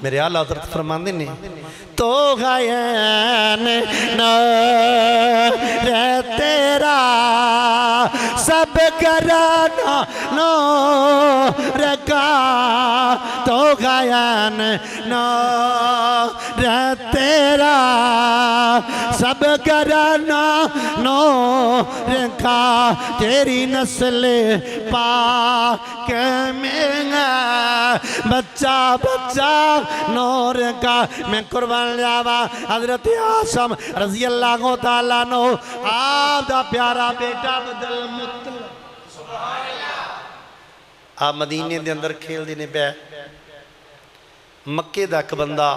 मेरे आला हज़रत फरमाते ने तो गायन न रे तेरा सब कराना नो रखा तो गायन न रे तेरा सब कराना नो रखा तेरी नस्ल पा के में बच्चा बच्चा नूर का मैं कुर्बान जावा हजरत आसम रजी अल्लाह तआला नो आप दा प्यारा बेटा अब्दुल मुत्तलब सुभान अल्लाह आप मदीने दे अंदर खेलदे ने पै मक्के दा एक बंदा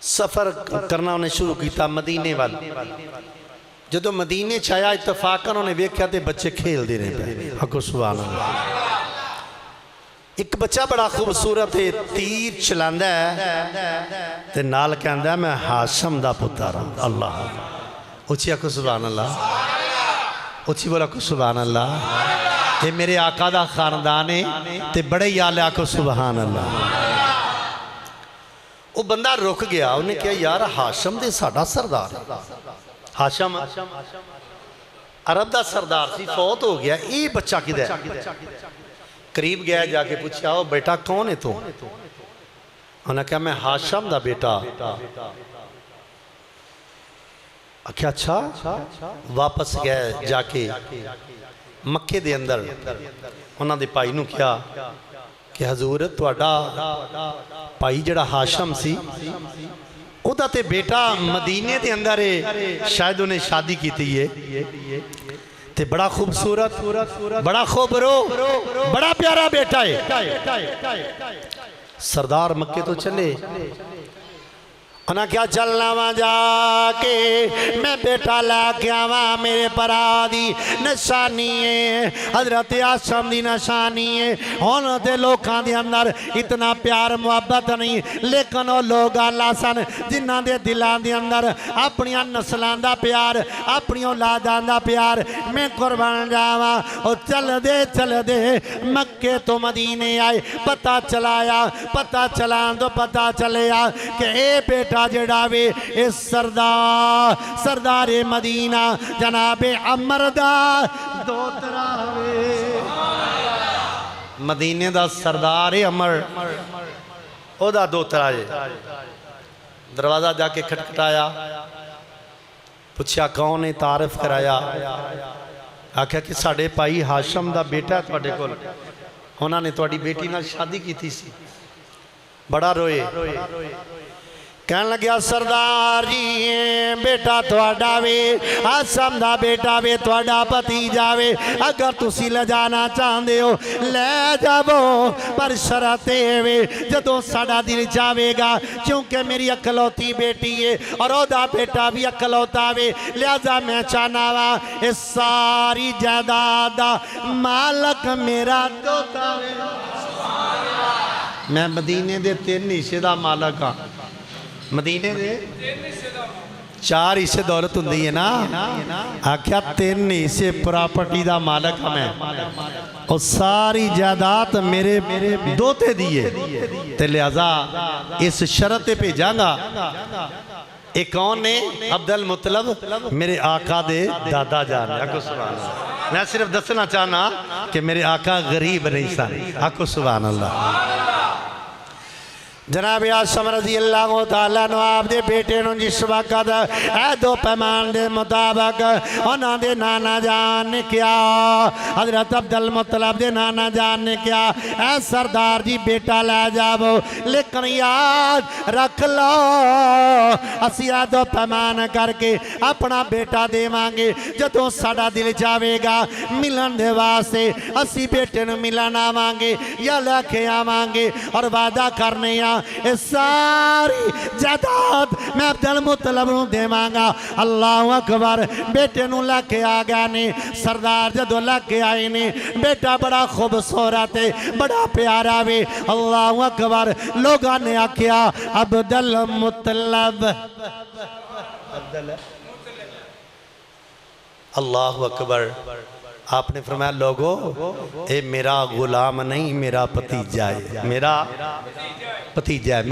सफर करना उन्हें शुरू किया मदीने वाल जो मदीने च आया इतफाकन उन्हें वेख्या तो बच्चे खेलते रहे पे आखो सुभान अल्लाह एक बच्चा बड़ा खूबसूरत है तीर चलांदा है ते नाल कहंदा मैं हाशम दा पुत्र हां अल्लाह उची आखो सुभान अल्लाह उची बोला आखो सुभान अल्लाह ये मेरे आका दा खानदान है ते बड़े याद आखो सुभान अल्लाह वो बंदा रुक गया उन्हें कहा यार हाशम दे साडा सरदार हाशम अरब दा सरदार सी फौत हो गया ये बच्चा किधर करीब गया जाके पूछा ओ बेटा कौन है तू उन्हें कहा मैं हाशम दा बेटा आख्या अच्छा वापस गए जाके मक्के दे अंदर उन्होंने भाई नूं कहा कि हजूर तुहाडा भाई जड़ा हाशम सी उदा ते बेटा मदीने दे अंदर है शायद उन्हें शादी की थी है ते बड़ा खूबसूरत बड़ा खूबरो बड़ा प्यारा बेटा है सरदार मक्के तो चले उन्हें क्या चलना वहाँ जाके मैं बेटा लैके आवा मेरे भरा दी निशानी है हजरत आसम दी निशानी है हुण ते लोकां दे अंदर इतना प्यार मुहब्बत नहीं लेकिन वो लोग आला सन जिन्हां दे दिलां दे अंदर अपनियां नस्लां दा प्यार अपनी औलादां दा प्यार मैं कुर्बान जावा और चल दे मक्के तो मदीने आए पता चलान तो पता चलिया कि ये बेटा जड़ा वे इस सरदार मदीना जनाबे अमर दा दोतरा वे मदीने दा सरदार है अमर ओदा दोतरा है दरवाजा जाके खटखटाया पूछा कौन है तारीफ कराया आख्या कि साडे भाई हाशम दा बेटा तुहाडे कोल उन्होंने तुहाडी बेटी नाल शादी की सी बड़ा रोए कह लग्या सरदार जी बेटा थोड़ा वे आसम दा बेटा वे थोड़ा भतीजा वे अगर तुसी ले जाना चाहते हो ले जावो पर शर्त वे जदों साडा दिल जावेगा क्योंकि मेरी अकलौती बेटी है और ओदा बेटा भी अकलौता वे लिहाजा मैं चाहना वा इस सारी जायदाद दा मालक मेरा दोता वे मैं मदीने दे 3 हिस्से दा मालक हाँ मदीने दे 4 हिस्से दौलत हुंदी है ना आख्या 3 हिस्से प्रॉपर्टी दा मालक मैं और सारी जायदाद मेरे दोते दी है ते लिहाजा इस शर्त पे भेजांगा ये कौन ने अब्दुल मुत्तलब मेरे आका दे दादा जान आखो सुभान अल्लाह मैं सिर्फ दसना चाहना कि मेरे आका गरीब नहीं सन आखो सुभान अल्लाह जनाब आसम रजी अल्लाह तआला नो आपदे बेटे नु जिस वक्त ए दो पैमान दे मुताबिक उन्होंने नाना जान ने क्या हजरत अब्दुल मुत्तलब दे नाना जान ने क्या ए सरदार जी बेटा लै जावो लेकिन याद रख लो असी ए दो पैमान करके अपना बेटा देवांगे जदों साडा दिल जावेगा मिलन दे वास्ते असी बेटे नु मिलन आवांगे या लैके आवांगे और वादा करने सारी जायदाद मैं अब्दुल मुत्तलब नूं देवांगा अल्लाह अकबर बेटे नूं लैके आ गया ने सरदार जदों लैके आए ने बेटा बड़ा खूबसूरत है बड़ा प्यारा वे अल्लाह अकबर लोगों ने आख्या अब्दुल मुत्तलब अल्लाह अकबर आपने फरमाया लोगो ये मेरा गुलाम नहीं मेरा भतीजा है, मेरा भतीजा है,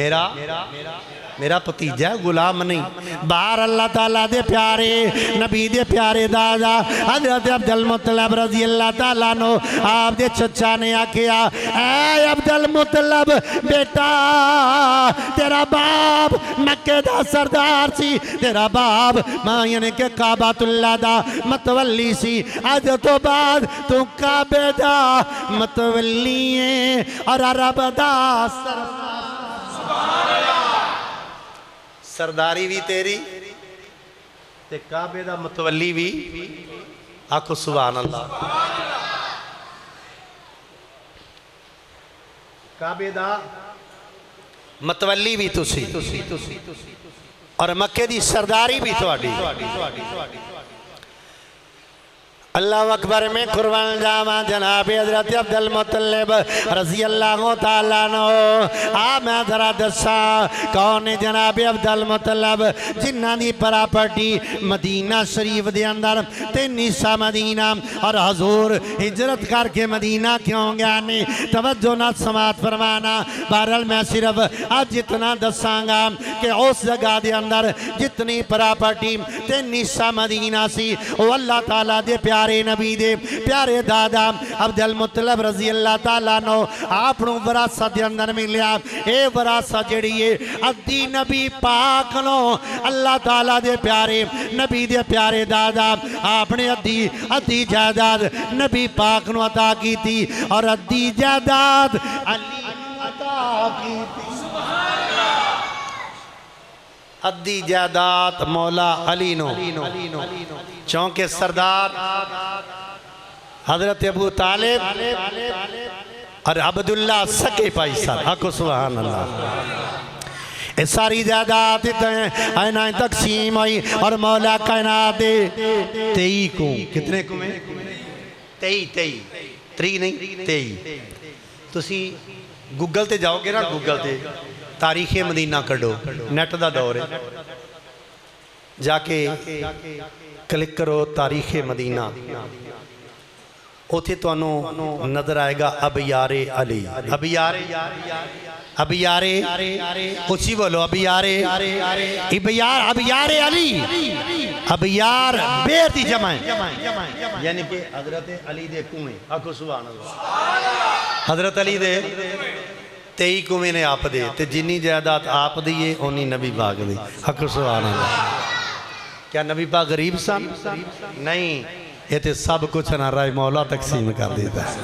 मेरा भतीजा गुलाम नहीं। बाहर अल्लाह ताला दे प्यारे नबी दे प्यारे दादा हजरत अब्दुल मुत्तलब रजी अल्लाह ताला नो आप दे चचा ने आखिया ऐ अब्दुल मुत्तलब बेटा तेरा बाप मक्के दा सरदार सी, तेरा बाप मायने के काबातुल्लाह दा मतवली सी, अज तो बाद तू काबे दा मतवली है और अरब दा सरदारी भी तेरी ते काबे दा मतवली भी। आखो सुभान अल्लाह। काबे दा मतवली भी तुसी और मक्के दी सरदारी भी तुहाडी। अल्लाह अकबर में कुर्बान जावा जनाब हजरत अब्दुल मुत्तलिब रजी अल्लाह तआला नो। आ मैं जरा दसा कौन है जनाब अब्दुल मुत्तलिब जिन्हां दी प्रॉपर्टी मदीना शरीफ दे अंदर ते निसा मदीना और हजूर हिजरत करके मदीना क्यों गया ने तवज्जो ना समात फरमाना। बहरहाल मैं सिर्फ आज जितना दसांगा कि उस जगह दे अंदर जितनी प्रॉपर्टी ते निसा मदीना सी वो अल्लाह ताला दे प्यारे नबी दे प्यारे दादा अब्दुल मुत्तलिब रजी अल्लाह ताला नो आपनों विरासत दे अंदर मिलिया। ए विरासत जेड़ी है अद्धी नबी पाक नो अल्लाह ताला दे प्यारे नबी दे प्यारे दादा आपने अद्धी जायदाद नबी पाक नो अता की थी और अद्धी जायदाद अली अता की थी। अद्धी जायदाद मौला अली नो चौंके सरदार हजरत अबू तालिब और अब्दुल्ला सके भाई साहब। आको सुभान अल्लाह। ये सारी जायदाद ऐना तकसीम हुई और मौला कायनात दे 23 को कितने को में 23 3 नहीं 23 तुसी गूगल ते जाओगे ना गूगल ते तारीखे मदीना कढ़ो नेट का दौर है जाके क्लिक करो तारीखे मदीना उथे तुहानू नजर आएगा अब यारे अली अब यारे उसी बोलो अब यारे अली अब यार बेर दी जमा यानी कि हजरत अली दे कुएं। आखो सुभान अल्लाह। हजरत अली दे 23 कुएं ने आप दे ते जिन्नी जायदाद आप दी है उन्नी नबी पाक दी। आखो सुभान अल्लाह। क्या नबी पाक गरीब सन? नहीं, ये तो सब कुछ ना राय मौला तकसीम कर देता है।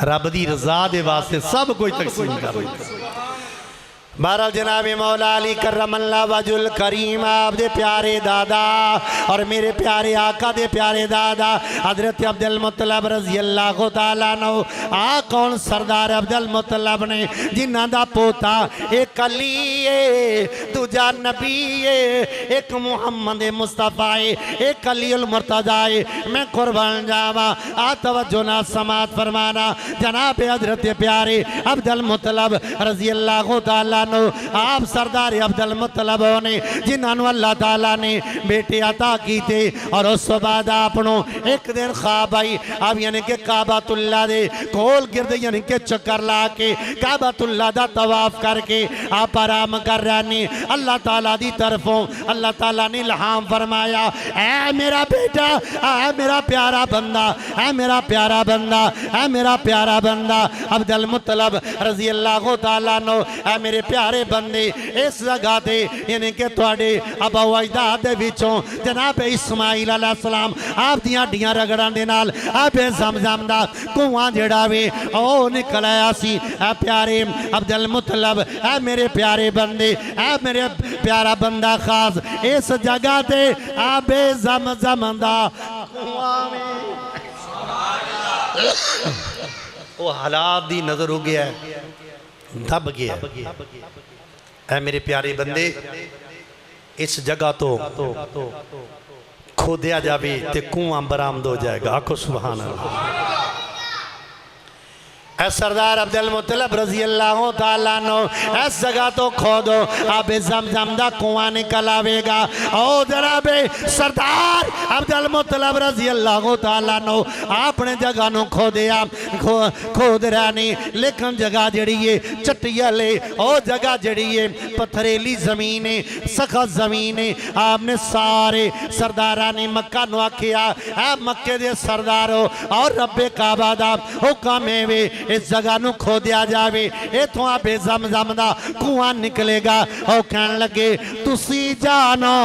रब दी रजा दे वास्ते सब कुछ तकसीम कर देता है। बहरहाल जनाब मौला अली करमल्लाह वजुल करीम आप दे प्यारे दादा और मेरे प्यारे आका दे प्यारे दादा हजरत अब्दुल मुत्तलिब रजी अल्लाह तआला नो। आ कौन सरदार अब्दुल मुत्तलिब ने जिन्हां दा पोता एक अली है दूजा नबी है एक मुहम्मद मुस्तफा है एक अलीउल मुर्तजा है। मैं कुर्बान जावा आ तवज्जो ना समात फरमाना जनाब हजरत प्यारे अब्दुल मुत्तलिब रजी अल्लाह तआला आप सरदार अब्दुल मुत्तलिब ने जिन्होंने अल्लाह ताला ने बेटे अता कीते और उस बाद आपनों एक दिन ख्वाब आई अब यानी कि काबातुल्लाह दे कोल गिरद यानी कि चक्कर ला के काबातुल्लाह दा तवाफ करके आप आराम कर रहे हैं। अल्लाह ताला दी तरफों अल्लाह ताला ने इल्हाम फरमाया ऐ मेरा बेटा ऐ मेरा प्यारा बंदा ऐ मेरा प्यारा बंदा ऐ मेरा प्यारा बंदा अब्दुल मुत्तलिब रजी अल्लाह तआला नो ऐ मेरे प्यारे बंदे इस जगह ते यानी कि तुहाडे अबा अजदाद दे विचों जनाब इस्माइल अलैहिस्सलाम आप दी हड्डियां रगड़न दे नाल आपे ज़मज़म दा कुआं जेड़ा वे ओ निकल आया सी। ऐ प्यारे अब्दुल मुत्तलिब ऐ मेरे प्यारे बंदे ऐ मेरे प्यारा बंदा खास इस जगह ते आपे ज़मज़म दा कुआं वे ओ हालात दी नजर हो गया दब गया। ऐ मेरे प्यारे बंदे इस जगह तो खोदिया जाए तो कुआं बरामद हो जाएगा। आखो सुभान अल्लाह। ऐ सरदार अब्दुल मुत्तलब रजी अल्लाह तआला नो इस जगह तो खोदो आबे ज़मज़म दा कुआं निकल आवेगा। ओ जनाब सरदार अब्दुल मुत्तलब रजी अल्लाह तआला नो आपने जगह नो खोदिया खोद रहा नहीं, लेकिन जगह जड़ी है चट्टियल है, ओ जगह जड़ी है पथरेली ज़मीन है, सख्त ज़मीन है। आपने सारे सरदारा ने मक्का नु आखिया ऐ मक्के दे सरदारो और रब्बे काबा दा हुक्म है वे इस जगह नू खोदिया जावे, इथों आपे ज़मज़म दा कुआं निकलेगा। और कहन लगे तुसी जानो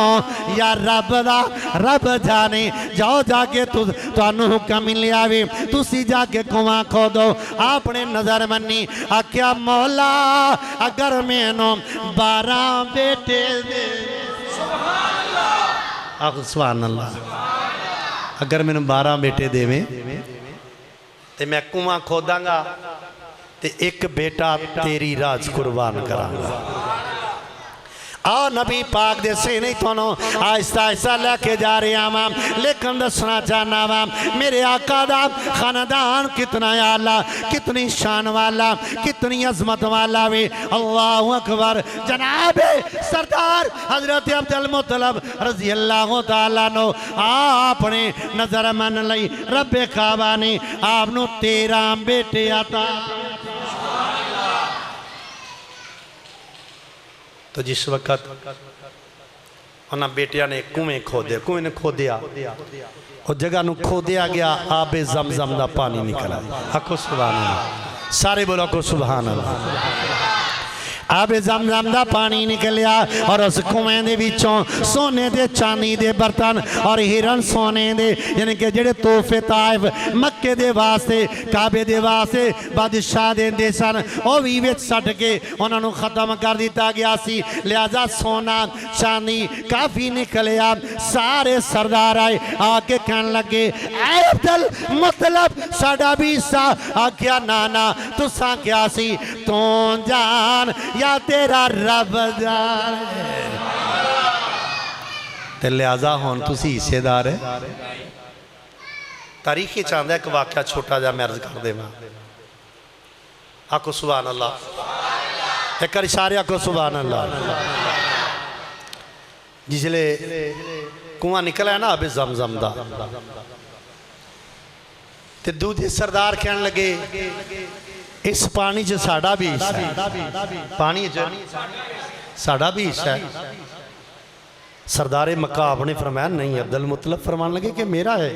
या रब दा रब जाने, जाओ जाके तुहानू हुक्म मिलिया वे तुसी जाके कुआं खोदो। आपने नजर मनी आख्या मौला अगर मैनू 12 बेटे दे, सुभान अल्लाह, अगर मैनू 12 बेटे देवे ते मैं कुआं खोदांगा ते एक बेटा तेरी राज कुर्बान करांगा। आ नबी पाक दे से नहीं थोनो आहिस्ता आहिस्ता लैके जा रहा वा, लेकिन दसना चाहना वा मेरे आका दा खानदान कितना आला, कितनी शान वाला, कितनी अजमत वाला वे। अल्लाहु अकबर। जनाब सरदार हजरत अब्दुल मुत्तलब रजी अल्लाह तआला नो आपने नजर मन लई रब्बे काबा ने आपनू 13 बेटे आता। तो जिस वक्त उन्होंने बेटिया ने कुएं खोदे, कुएं ने खोदिया और जगह नू खोदिया गया, आबे ज़मज़म दा पानी निकला। आखो सुभान अल्लाह, सारे बोलो आखो सुभान अल्लाह। आबे ज़मज़म दा पानी निकलिया और उस कुएं दे विचों सोने दे चांदी दे बर्तन और हिरन सोने दे यानी कि जेड़े तोहफे ताइफ मक्के दे वास्ते काबे दे वास्ते बादशाह देंदे सन, वो भी विच सट के उन्होंने खत्म कर दिता गया सी। लिहाजा सोना चांदी काफ़ी निकलिया। सारे सरदार आए आके कहन लगे ऐ अब्दुल मुत्तलब साडा भी हिस्सा। आख्या ना ना तुसां क्या सी, तू जान या तेरा रब जान, ते लिहाजा हुण तुसी हिस्सेदार है। तारीख चाहता एक वाक्या छोटा जा मैं अर्ज कर देवां। आखो सुभान अल्लाह, एक बार सारे आखो सुभान अल्लाह। जिसले कुआं निकला ना अबे ज़मज़म दा, ते दूजे सरदार कहन लगे इस पानी च साडा भी हिस्सा है, पानी च साडा भी हिस्सा है। सरदारे मक्का आपने फरमाया नहीं। अब्दुल मुत्तलब फरमान लगे कि मेरा है,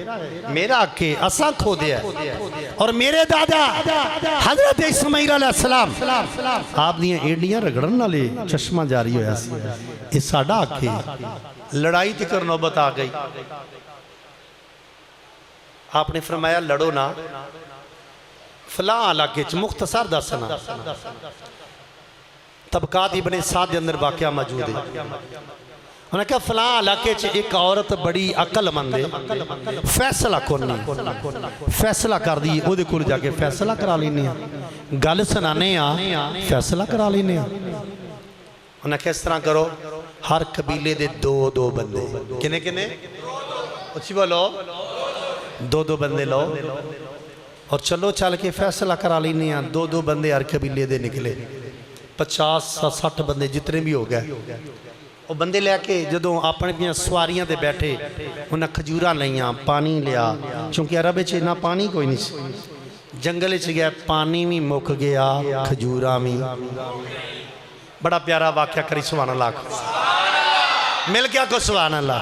मेरा आके असा खो दिया और मेरे दादा हजरत इस्माइल अलैहिस्सलाम आप दियां एडियां रगड़न वाले चश्मा जारी होया सी, ये साडा आके। लड़ाई तक नौबत आ गई। आपने फरमाया लड़ो ना, फलां इलाके च मुख्तसर दसना तबकात इब्ने साद के अंदर वाकया मौजूद है। उन्हें कहा फलां इलाके च एक औरत बड़ी अकलमंद है, फैसला कोनी, फैसला कर दी ओदे कोल जाके फैसला करा लेने, गल सुनाने फैसला करा लेने। उन्हें किस तरह करो, हर कबीले दे 2-2 बंदे, किने किने अच्छी बोलो, 2-2 बंदे लो और चलो चल के फैसला करा लेने। 2-2 बंदे हर कबीले दे निकले, 50-60 बंदे जितने भी हो गए। वो बंदे लैके जो अपनी सवारियां ते बैठे, उन्हें खजूर लिया, पानी लिया, क्योंकि अरब च इन्ना पानी कोई नहीं। जंगल च गया, पानी भी मुक गया, खजूर भी। बड़ा प्यारा वाक्या करी सुभान अल्लाह, मिल गया को सुभान अल्लाह।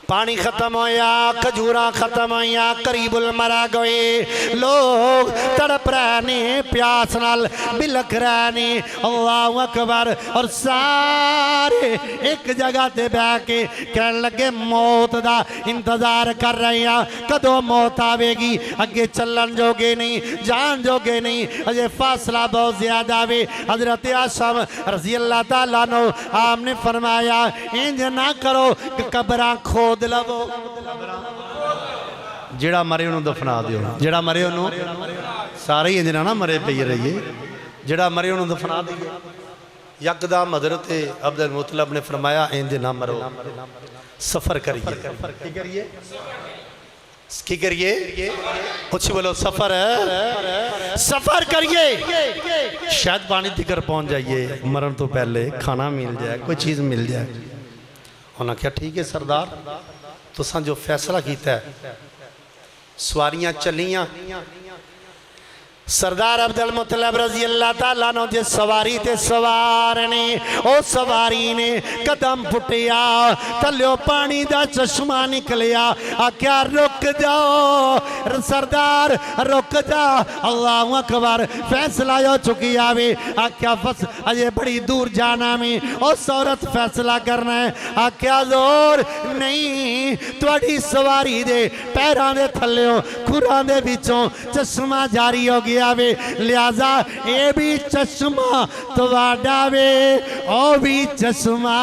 पानी खत्म होया, खजूरा खत्म होया, करीबुल मरा गए, लोग तड़प रहे ने, प्यास नाल बिलख रहे ने। अल्लाहु अकबर। और सारे एक जगह ते बह के कहने लगे मौत दा इंतजार कर रहे हैं, कदों मौत आवेगी। अगे चलन जोगे नहीं, जान जोगे नहीं, अजे फासला बहुत ज्यादा वे। हजरत आसम रजी अल्लाह तआला अन्हु आपने फरमाया इंज ना करो कि कब्रां खोद लवो, जेड़ा मरे उन्होंने दफना दियो, जेड़ा मरे उन्होंने सारे ही इंजना ना मरे पे रहिए, जेड़ा मरे उन्होंने दफना दिए। यकदम हजरत अब्दुल मुत्तलब ने फरमाया इंज ना मरो, सफर करिए। की करिए कुछ बोलो सफर है, सफर करिए शायद पानी तिकर पहुंच जाइए, मरण तो पहले खाना मिल जाए, कोई चीज़ मिल जाए। उन्होंने कहा ठीक है सरदार, तुसां जो फैसला किया है। सवारियां चलियां, सरदार अब्दुल मुतलब रजी अल्लाह ताला नो जे सवारी ते सवार ने, ओ सवारी ने कदम पुटिया, थल्लो पानी दा चश्मा निकलिया। आख्या रुक जाओ सरदार रुक जा, अल्लाह अकबर, फैसला हो चुकी आवे। आख्या फस अजे बड़ी दूर जाना में, उस औरत फैसला करना है। आख्या जोर नहीं, थोड़ी सवारी दे पैरों के थल्लों खुरां दे विचों चश्मा जारी हो गया वे, लिहाजा ये भी चश्मा तवाडा वे, ओ भी चश्मा।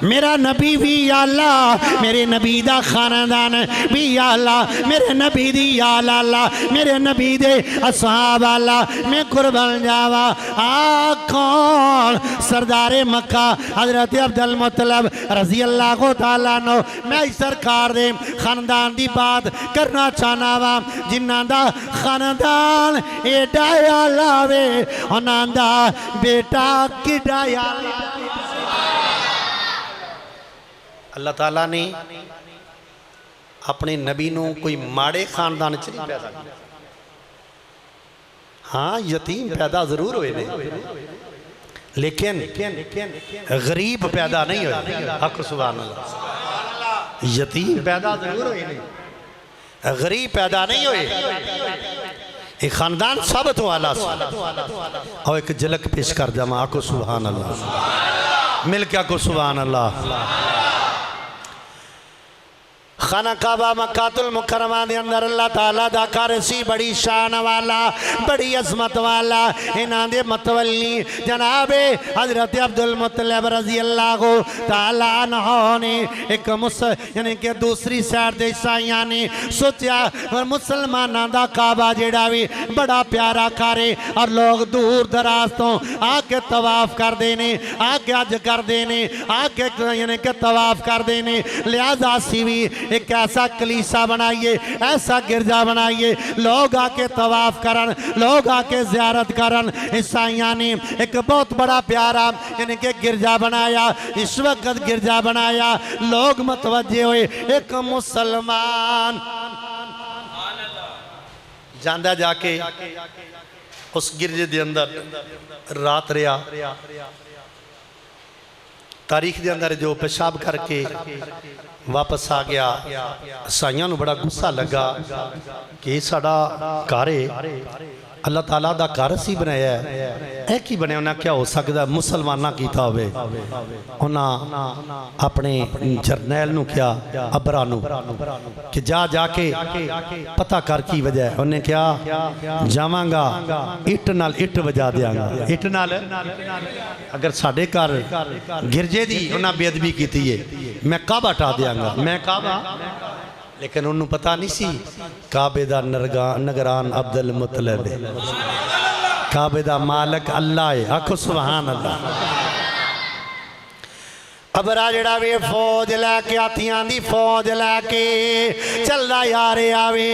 मेरा नबी भी आला, मेरे नबी दा खानदान भी आला, मेरे नबी दी आला, मेरे नबी दे असहाब आला, मैं कुर्बान जावा। आ कौन? सरदारे मक्का हजरत अब्दुल मुतलब रजी अल्लाह तआला नो। मैं इस सरकार दे खानदान दी बात करना चाहना वा, जिन्हां दा खानदान एडा आला वे, उन्हां दा बेटा किडा आला। अल्लाह ताला ने अपने नबी नू कोई माड़े खानदान च नहीं पैदा किया। हाँ यतीम पैदा जरूर हुए ने, लेकिन गरीब पैदा नहीं हुए। हक सुभान अल्लाह। यतीम पैदा जरूर हुए ने, गरीब पैदा नहीं हुए। ये खानदान सब तो आला सी। और एक झलक पेश कर जावा, आको सुभान अल्लाह, मिल के आको सुभान अल्लाह। खाना काबा मक्कातुल मुकरमा दे अंदर अल्लाह ताला दा घर सी, बड़ी शान वाला, बड़ी अजमत वाला। इन्हां दे मतवली जनाबे हजरत अब्दुल मुतलब रजी अल्लाह ताला अन्हु ने एक यानी कि दूसरी साइड दे ईसाइयां ने सोचा मुसलमानां दा काबा जेड़ा भी बड़ा प्यारा घर है, और लोग दूर दराज तो आके तवाफ करते ने, आके हज करते ने, आके यानी कि तवाफ करते ने। लिहाजा असीं भी एक ऐसा कलीसा बनाइए, ऐसा गिरजा बनाइए, लोग आके तवाफ करन, लोग आके ज़ियारत करन। ईसाइयां ने एक बहुत बड़ा प्यारा यानी कि गिरजा बनाया। इस वक्त गिरजा बनाया, लोग मतवज्जे हुए। एक मुसलमान जांदा जाके उस गिरजे के अंदर रात रहा, तारीख के अंदर जो पेशाब करके वापस आ गया। ईसाइयां नूं बड़ा गुस्सा लगा कि साडा घर है, अल्लाह ताला दा घर सी बनाया है, की बनया। उन्हें क्या हो सकता मुसलमाना किया होवे। उन्हें अपने जरनैल नूं क्या, अबरा नूं कि जा जाके पता कर की वजह है। उन्हें क्या, जावांगा इट नाल इट वजा देंगा, इट नाल। अगर साडे घर गिरजे दी उन्हें बेअदबी की है, मैं काबा हटा देंगा, मैं काबा। लेकिन उन्होंने पता नहीं सी काबे दा नगरान अब्दुल मुतलब है, काबे दा मालक अल्लाह है। आखो सुभान अल्लाह। अबरा जड़ा वे फौज लैके, हाथियां दी फौज लैके चलदा यार आवे।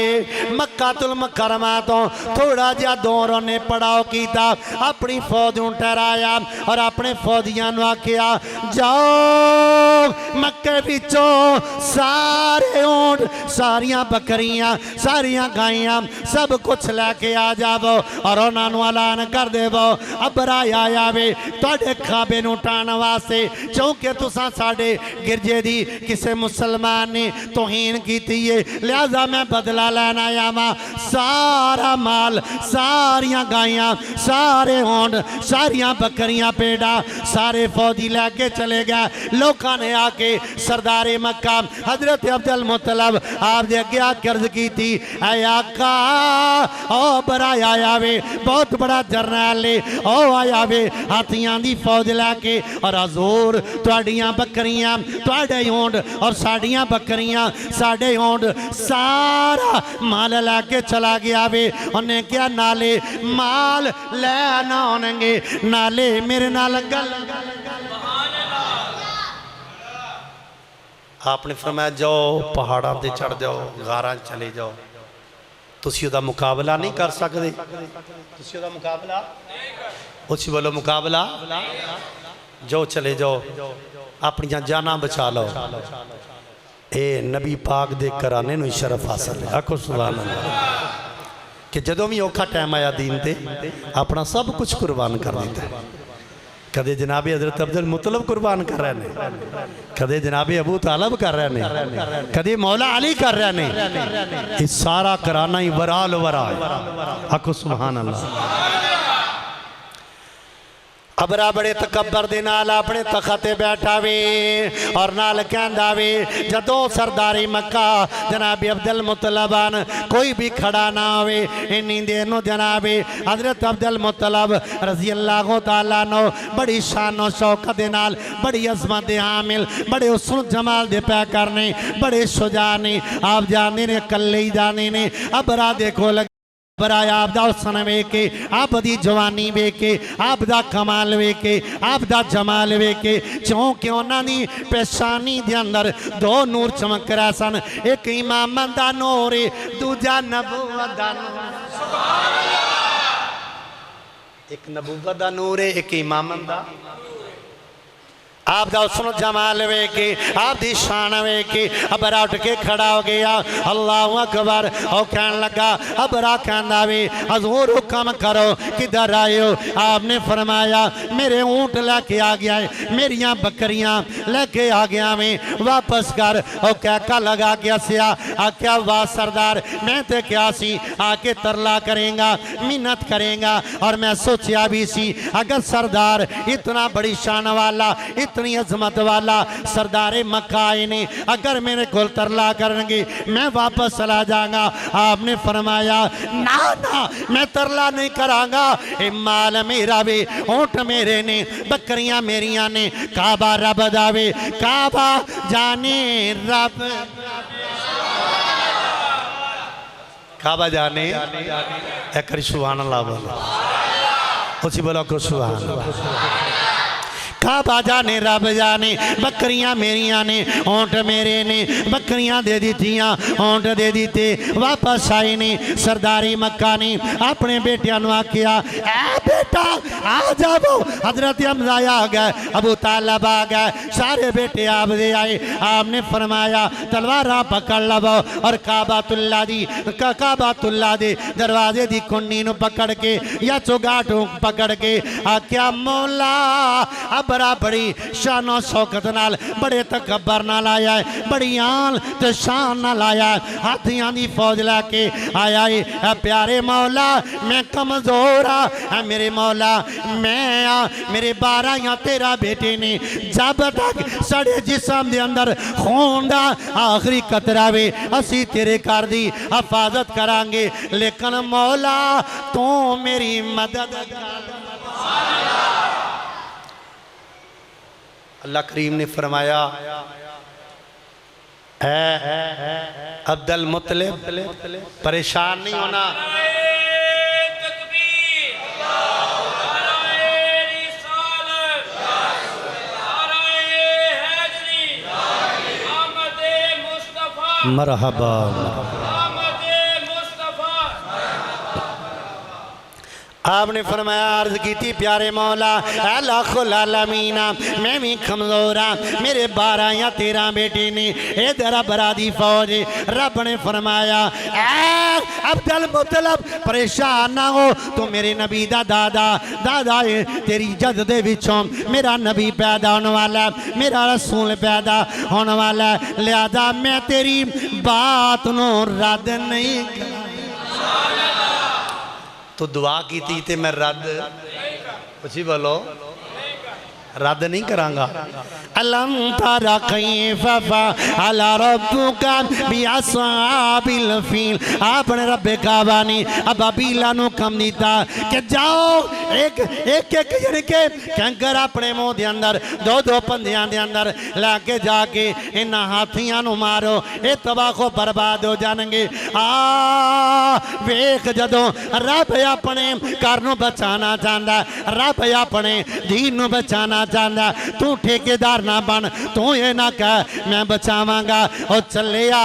मक्कातुल मुकरमा तो थोड़ा जिहा दूर उन्हें पड़ाव किया, अपनी फौज नूं ठहराया और अपने फौजियां नूं आखिया, जाओ मक्के विचों सारे ऊंट, सारियां बकरियां, सारियां गायियां सब कुछ लैके आ जावो और उन्हां नूं ऐलान कर देवो अबरा आया वे तुहाडे काबे नूं टाण वास्ते, क्योंकि साडे गिरजे दी किसी मुसलमान ने तोहीन की है, लिहाजा मैं बदला लैन आया वा। सारा माल, सारियां गायियां, सारे ऊंट, सारियां बकरियां, पेड़ा सारे फौजी लैके चले गए। लोगों ने आके सरदारे मक्का हजरत अब्दुल मुतलब आप दे अगे अर्ज की थी, ऐ आका ओ बड़ा आया वे, बहुत बड़ा जरनैल ओ आया वे हाथियां दी फौज लैके, और हजूर तुहाडी तुहाडियां बकरियां तुहाडे ऊंट और साडियां बकरियां साडे ऊंट सारा माल लैके चला गया वे। उन्हें क्या नाले माल लैना होंगे नाले मेरे नाल गल। आपने फरमाया जाओ पहाड़ों से चढ़ जाओ गारां चले जाओ तुसी उहदा मुकाबला नहीं कर सकते। तुसी उहदा मुकाबला उसी बोलो मुकाबला जो चले जाओ अपनी जाना बचा लो। ए नबी पाक दे कराने नूं शरफ हासिल है। आखो सुभान अल्लाह कि जदों भी औखा टाइम आया दीन ते अपना सब कुछ कुर्बान कर दिता। कदे जनाबे हजरत अब्दुल मुतलब कुर्बान कर रहे हैं, कदे जनाबे अबू तालब कर रहे हैं, कदे मौला अली कर रहे हैं। ये सारा कराना ही वराल वरा। आखो सुभान अल्लाह। अबरा बड़े तकबर दे नाल अपने तखते बैठा वे और नाल कहंदा वे जदों सरदारी मक्का जनाब अब्दुल मुतलब कोई भी खड़ा ना होवे इन्नी देर नूं जनाब हजरत अब्दुल मुतलब रजी अल्लाह तआला नो बड़ी शान और शौकत दे नाल बड़ी अजमत दे हामिल बड़े हुस्न जमाल दे पै करने बड़े शुजा ने। आप जाने ने कल्ले ही जाने ने अबरा देखो बराया आपदा हुसन वेखे आपदी जवानी वेखे आपदा कमाल वेखे आपदा जमाल वेखे क्योंकि उन्होंने पेशानी के अंदर दो नूर चमक रहे सन। एक इमाम दा नूर दूजा नबूवत दा नूर। एक नबूवत दा नूर है एक इमाम दा। आप उसनो जमाल वेखे आपकी शान वेखे अबरा उठ के खड़ा हो गया। अल्लाह अकबर और कहन लगा अबरा कहना वे हजूर हुक्म करो किधर आए हो। आपने फरमाया मेरे ऊँट लैके आ गया है मेरिया बकरियां लैके आ गया मैं वापस कर। और कैका लगा के हसिया आख्या वाह सरदार मैं तो क्या सी आके तरला करेगा मिन्नत करेगा और मैं सोचा भी सी अगर सरदार इतना बड़ी शान वाला इतनी अजमत वाला सरदारे मक्का आए ने अगर मेरे को तरला करेंगे मैं वापस चला जाऊंगा। आपने फरमाया ना ना मैं तरला नहीं करांगा ए माल मेरा वे ऊँट मेरे ने बकरियां मेरिया ने काबा रब दावे काबा जाने रब काबा जाने एक सुभान अल्लाह बोलो उसी बोलो को सुभान अल्लाह। काबा जाने रब जाने बकरियां मेरिया ने ऊँट मेरे ने बकरियां दे दीतियां ऊँट दे दीते वापस आए ने। सरदारी मक्का ने अपने बेटिया आख्या ए बेटा आ जाओ। हजरत हमजा आ गए अबू तालब आ गए सारे बेटे आप दे आए। आपने फरमाया तलवारा पकड़ लवो और काबातुल्ला दे दरवाजे की कुंडी पकड़ के या चौगाट पकड़ के आख्या मौला बड़ा बड़ी शानो शौकत नाल बड़े तकबर नाल आया है बड़ी आन ते शान नाल आया है हाथियां दी फौज लैके आया है। प्यारे मौला मैं कमजोर हाँ मेरे मौला मैं मेरे 12 या 13 बेटे ने जब तक साढ़े जिस्म दे अंदर खून दा आखिरी कतरा वे असी तेरे घर दी हिफाजत करांगे लेकिन मौला तू मेरी मदद कर। अल्लाह करीम ने फरमाया अब्दुल मुतलिब परेशान नहीं होना। मरहबा आपने फरमाया अर्ज की प्यारे मौला लाखुल आलमीना मैं भी कमजोर हाँ मेरे 12 या 13 बेटे ने इधर बरादी फौज। रब ने फरमाया अब्दुल मुतलब परेशान ना हो तू मेरे नबी दा दादा है तेरी जद दे विचों मेरा नबी पैदा होने वाला मेरा रसूल पैदा होने वाला लिहाजा मैं तेरी बात नूं रद्द नहीं तो दुआ की थी ते मैं रद्द उसी बोलो रद्द नहीं करांगा। अलम तारा कैफ फअल रब्बुका बिअस्हाबिल फील। आपने रब्बे काबा ने अबाबीला नु कम दिता कि जाओ एक एक एक जन के कंकर अपने मुंह दे अंदर दो दो पंदियां दे अंदर लाके जाके इन हाथियां नु मारो, ये तबाह बर्बाद हो जाएंगे। वेख जदों रब अपने घर नू बचाना चाहता, रब अपने दीन नू बचाना चाहता, तू ठेकेदार ना बन, तू ये ना कह मैं बचावांगा। और चलिया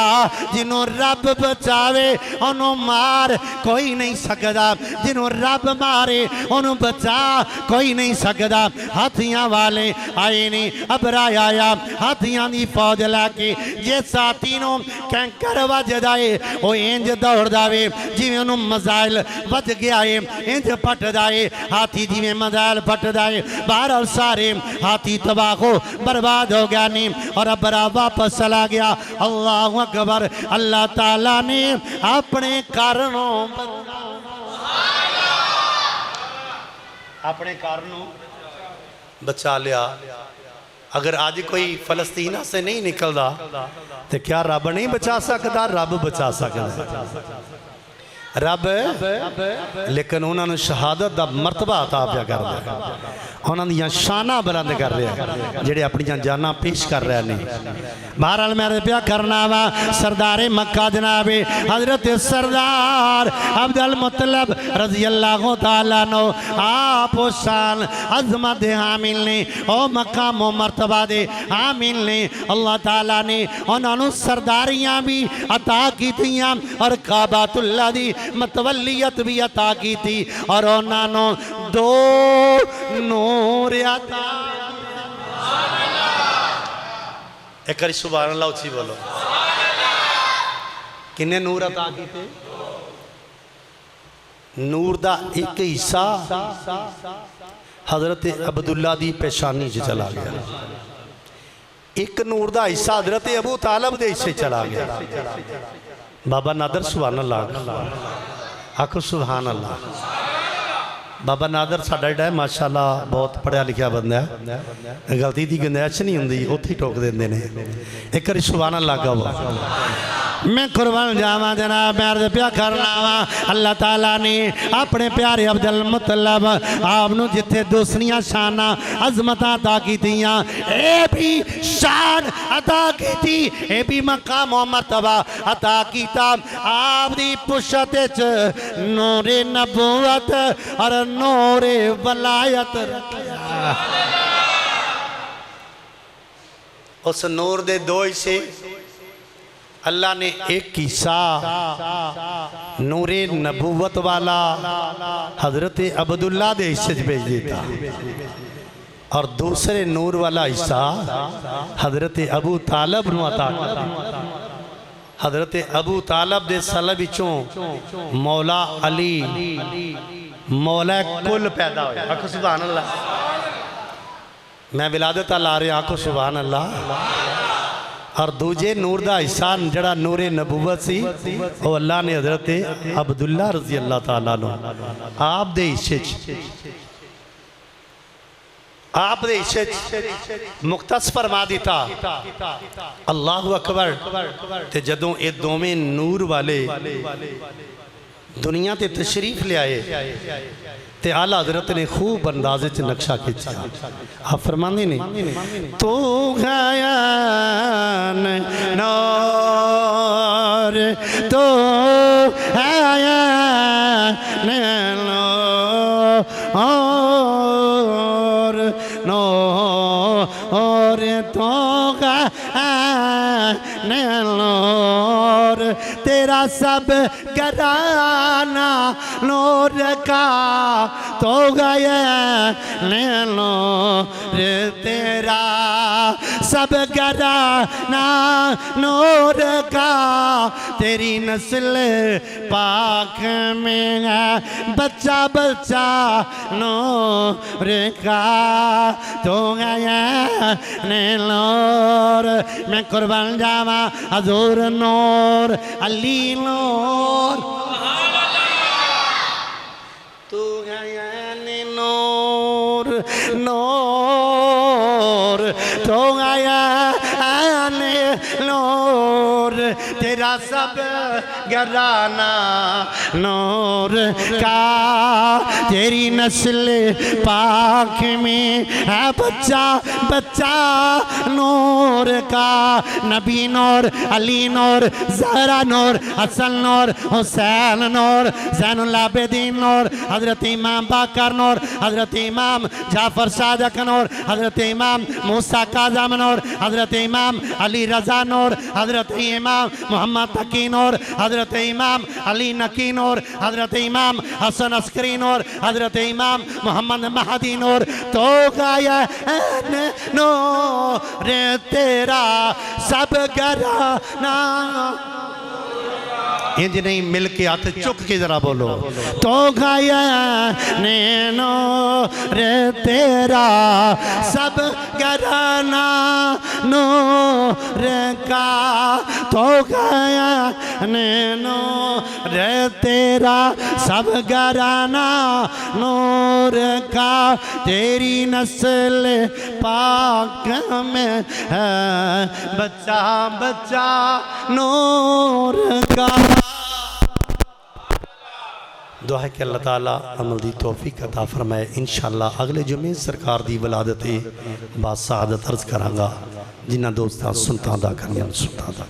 जिन्हों रब बचावे उन्हों मार कोई नहीं सकता, जिन्हों रब मारे उन्हों बचा कोई नहीं सकता। हाथियां वाले आए नहीं, अबराया आया हाथियां की फौज लैके जिस हाथी नू कैंकर वजदा है वो इंज दौड़दा वे जिवें उन्हों मजाइल वज गया है, इंज फटदा है हाथी जिवें मजाइल फटदा है। बहरहाल सारे हाथी तबाह हो बर्बाद हो गया नहीं और अबरा वापस चला गया। अल्लाह अकबर। अल्लाह ताला ने अपने कारणों अपने कारणों बचा लिया। अगर आज कोई फलस्तीन से नहीं निकलता तो क्या रब नहीं बचा सकता? रब बचा सकता रब, लेकिन उन्होंने शहादत का मरतबा अता पिया कर दिया, उन्होंने शाना बुलंद कर रहे जेडे अपन जाना पेश कर रहे हैं। बहरहाल मैं प्या करना वा सरदारे मक्का जनाबे हजरत सरदार अब्दुल मुत्तलब रजी अल्लाह तआला नो आप शान अजमत दे हामिल ने ओ मकाम ओ मरतबा दे हामिल ने अल्लाह ताला ने उन्होंने सरदारियां भी अता की और काबातुल्लाह दी मतवलियत भी अता की थी और उन्होंने दो नूर अता। एक बार सुभान अल्लाह उच्ची बोलो। किन्ने नूर अता किए? नूर दा एक हिस्सा हजरत अब्दुल्ला दी पेशानी च चला गया, एक नूर दा हिस्सा हजरत अबू तालब दे हिस्से चला गया। बाबा नादर सुभान अल्लाह आखो सुभान अल्लाह। बाबा नादर साडा जिहड़ा माशाअल्लाह बहुत पढ़िया लिखिया बंदा है, गलती की गुंजाइश नहीं होंगी, उत्थे ही टोक देंदे ने। एक बार सुभान अल्लाह कहो। मैं कुर्बान जावा जनाब मैं प्या करना वा अल्लाह ताला ने अपने प्यारे अब्दुल मुत्तलब आपनू जिथे दूसरियां शाना अजमत अता कीतियां ए भी शान अता की, ए भी मकाम और मर्तबा अता कीता। आप दी पुशत च नूरे नबूवत और नूरे वलायत रखिया। उस नूर दे दो हिस्से अल्लाह ने एक हिस्सा नूरे नबूवत वाला हजरत अब्दुल्ला दे हिस्से भेज देता और दूसरे नूर वाला हिस्सा हजरत अबू तालब नू अता कर। हजरत अबू तालब दे सलब विचों मौला अली मौला कुल पैदा होया। आखो सुभान अल्लाह। मैं विलादत ला रहा आखो सुभान अल्लाह। और दूजे नूर का हिस्सा जड़ा नूरे नबूवत सी वो अल्लाह ने हजरत अब्दुल्ला रजी अल्लाह ताला नो आप दे हिस्से आप दे हिस्से मुख्तस फरमा दिता। अल्लाह अकबर। ते जदों ये दोवें नूर वाले दुनिया ते तशरीफ ले आए ते आला हजरत ने खूब अंदाजे च नक्शा खींचा। आप फरमाने ने तो गयान नौर तो गयान नौर नौर तो गयान नौर तेरा सब घराना नूर का तो गया नूर तेरा सब घराना नूर का तेरी नस्ल पाक में है बच्चा बच्चा नूर का तो गया नूर। मैं कुर्बान जावा हजूर नूर अली नूर तू गया नूर नूर सब घराना नूर का, तेरी नस्ल पाक में है बच्चा बच्चा नूर का। नबी नूर, अली नूर, ज़हरा नूर, हसन नूर, हुसैन नूर, ज़ैनुल आबिदीन नूर, हज़रत इमाम बाकर नूर, हज़रत इमाम जाफ़र सादिक नूर, हज़रत इमाम मूसा काज़म नूर, हज़रत इमाम अली रज़ा नूर, हज़रत इमाम मोहम्मद तकी नूर, हज़रत इमाम अली नकी नूर, हज़रत इमाम हसन अस्करी नूर, हज़रत इमाम मोहम्मद महदी नूर। तो गाया नूर तेरा सब घराना। इंज नहीं, मिल के हाथ चुक के जरा बोलो। तो गाया नैनो रे तेरा सब घराना नूर का। तो गाया नैनो रे तेरा सब घराना नूर का, तेरी नस्ल पाक में है बच्चा बच्चा नूर का। दुआ है कि अल्लाह ताला अमल दी तौफीक अता फरमाए। इंशाअल्लाह अगले जुमे सरकार दी वलादत बासआदत अर्ज करांगा। जिन्हां दोस्तां सुनतां दा करनियां सुनतां दा।